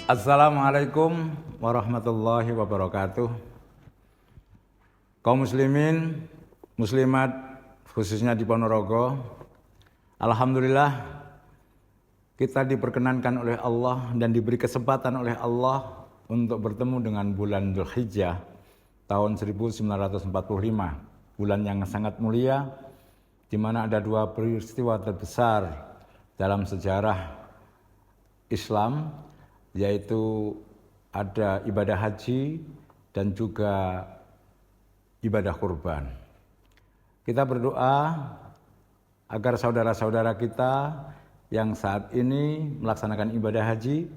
Assalamualaikum warahmatullahi wabarakatuh. Kaum muslimin, muslimat, khususnya di Ponorogo, alhamdulillah kita diperkenankan oleh Allah dan diberi kesempatan oleh Allah untuk bertemu dengan bulan Dzulhijjah tahun 1945, bulan yang sangat mulia, di mana ada dua peristiwa terbesar dalam sejarah Islam, yaitu ada ibadah haji dan juga ibadah kurban. Kita berdoa agar saudara-saudara kita yang saat ini melaksanakan ibadah haji,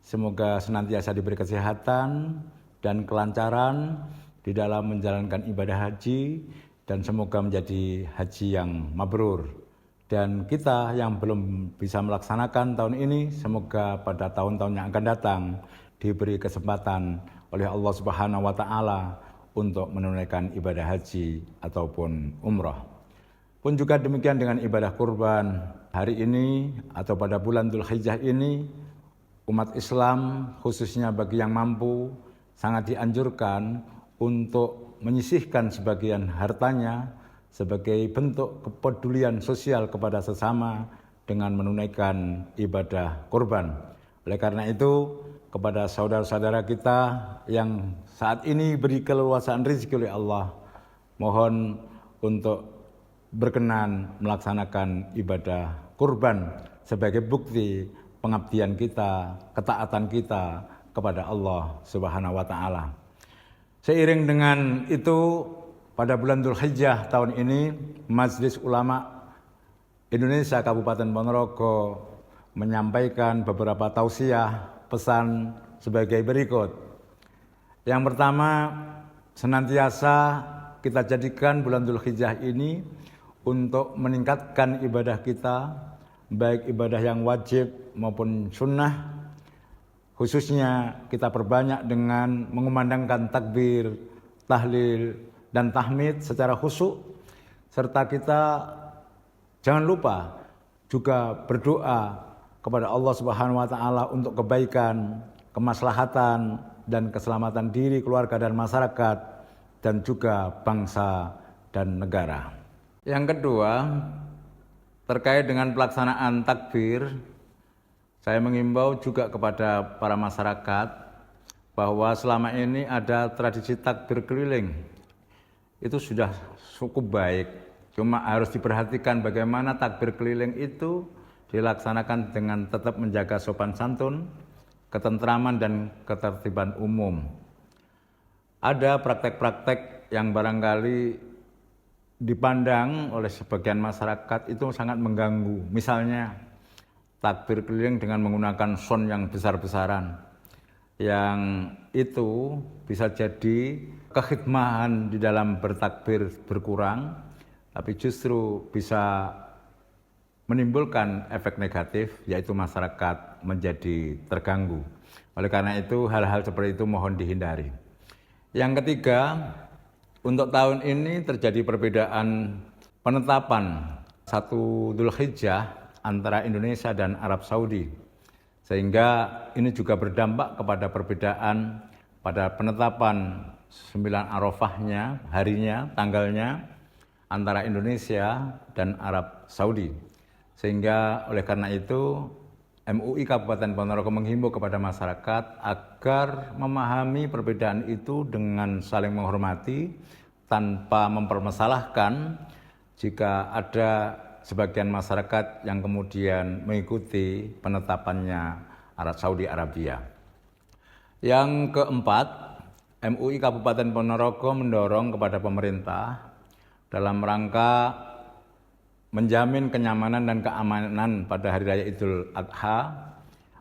semoga senantiasa diberi kesehatan dan kelancaran di dalam menjalankan ibadah haji, dan semoga menjadi haji yang mabrur. Dan kita yang belum bisa melaksanakan tahun ini, semoga pada tahun-tahun yang akan datang diberi kesempatan oleh Allah Subhanahu wa Ta'ala untuk menunaikan ibadah haji ataupun umrah. Pun juga demikian dengan ibadah kurban. Hari ini atau pada bulan Dzulhijjah ini, umat Islam khususnya bagi yang mampu sangat dianjurkan untuk menyisihkan sebagian hartanya sebagai bentuk kepedulian sosial kepada sesama dengan menunaikan ibadah kurban. Oleh karena itu, kepada saudara-saudara kita yang saat ini beri keleluasaan rezeki oleh Allah, mohon untuk berkenan melaksanakan ibadah kurban sebagai bukti pengabdian kita, ketaatan kita kepada Allah Subhanahu wa Ta'ala. Seiring dengan itu, pada bulan Dzulhijjah tahun ini, Majelis Ulama Indonesia Kabupaten Ponorogo menyampaikan beberapa tausiah pesan sebagai berikut. Yang pertama, senantiasa kita jadikan bulan Dzulhijjah ini untuk meningkatkan ibadah kita, baik ibadah yang wajib maupun sunnah. Khususnya kita perbanyak dengan mengumandangkan takbir, tahlil, dan tahmid secara khusyuk, serta kita jangan lupa juga berdoa kepada Allah Subhanahu wa Ta'ala untuk kebaikan, kemaslahatan, dan keselamatan diri, keluarga, dan masyarakat, dan juga bangsa dan negara. Yang kedua, terkait dengan pelaksanaan takbir, saya mengimbau juga kepada para masyarakat bahwa selama ini ada tradisi takbir keliling. Itu sudah cukup baik, cuma harus diperhatikan bagaimana takbir keliling itu dilaksanakan dengan tetap menjaga sopan santun, ketentraman, dan ketertiban umum. Ada praktek-praktek yang barangkali dipandang oleh sebagian masyarakat itu sangat mengganggu. Misalnya takbir keliling dengan menggunakan sound yang besar-besaran, yang itu bisa jadi kekhidmahan di dalam bertakbir berkurang, tapi justru bisa menimbulkan efek negatif, yaitu masyarakat menjadi terganggu. Oleh karena itu, hal-hal seperti itu mohon dihindari. Yang ketiga, untuk tahun ini terjadi perbedaan penetapan 1 Dzulhijjah antara Indonesia dan Arab Saudi, sehingga ini juga berdampak kepada perbedaan pada penetapan 9 Arafahnya, harinya, tanggalnya, antara Indonesia dan Arab Saudi. Sehingga oleh karena itu, MUI Kabupaten Ponorogo menghimbau kepada masyarakat agar memahami perbedaan itu dengan saling menghormati tanpa mempermasalahkan jika ada sebagian masyarakat yang kemudian mengikuti penetapannya Arab Saudi Arabia. Yang keempat, MUI Kabupaten Ponorogo mendorong kepada pemerintah dalam rangka menjamin kenyamanan dan keamanan pada Hari Raya Idul Adha,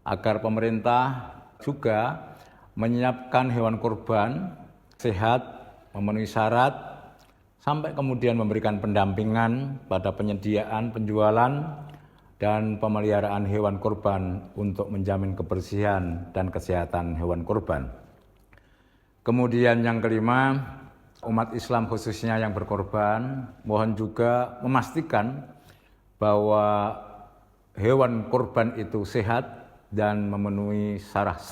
agar pemerintah juga menyiapkan hewan kurban sehat, memenuhi syarat, sampai kemudian memberikan pendampingan pada penyediaan, penjualan, dan pemeliharaan hewan kurban untuk menjamin kebersihan dan kesehatan hewan kurban. Kemudian yang kelima, umat Islam khususnya yang berkorban, mohon juga memastikan bahwa hewan kurban itu sehat dan memenuhi syarat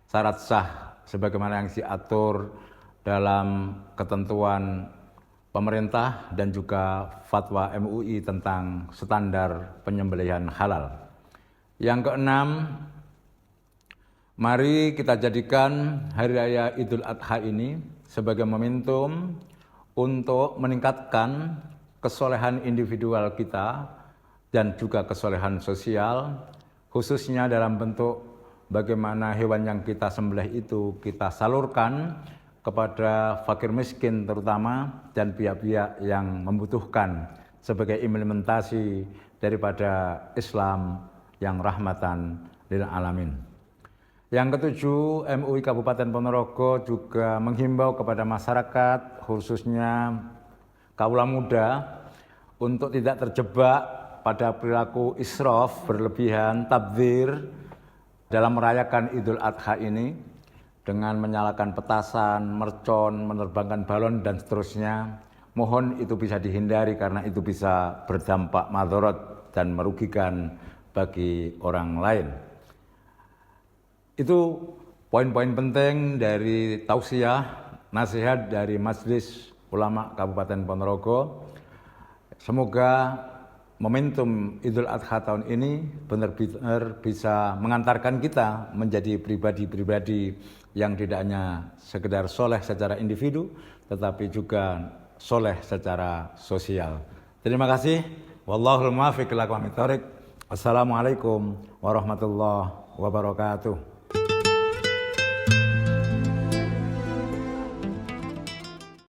syarat sah sebagaimana yang diatur dalam ketentuan pemerintah dan juga fatwa MUI tentang standar penyembelihan halal. Yang keenam, mari kita jadikan Hari Raya Idul Adha ini sebagai momentum untuk meningkatkan kesolehan individual kita dan juga kesolehan sosial, khususnya dalam bentuk bagaimana hewan yang kita sembelih itu kita salurkan kepada fakir miskin terutama dan pihak-pihak yang membutuhkan sebagai implementasi daripada Islam yang rahmatan lil alamin. Yang ketujuh, MUI Kabupaten Ponorogo juga menghimbau kepada masyarakat, khususnya kaula muda, untuk tidak terjebak pada perilaku israf berlebihan, tabdzir dalam merayakan Idul Adha ini dengan menyalakan petasan, mercon, menerbangkan balon dan seterusnya. Mohon itu bisa dihindari karena itu bisa berdampak madharat dan merugikan bagi orang lain. Itu poin-poin penting dari tausiah, nasihat dari Majelis Ulama Kabupaten Ponorogo. Semoga momentum Idul Adha tahun ini benar-benar bisa mengantarkan kita menjadi pribadi-pribadi yang tidak hanya sekedar soleh secara individu, tetapi juga soleh secara sosial. Terima kasih. Wallahul muwaffiq ila aqwamit thoriq. Assalamualaikum warahmatullahi wabarakatuh.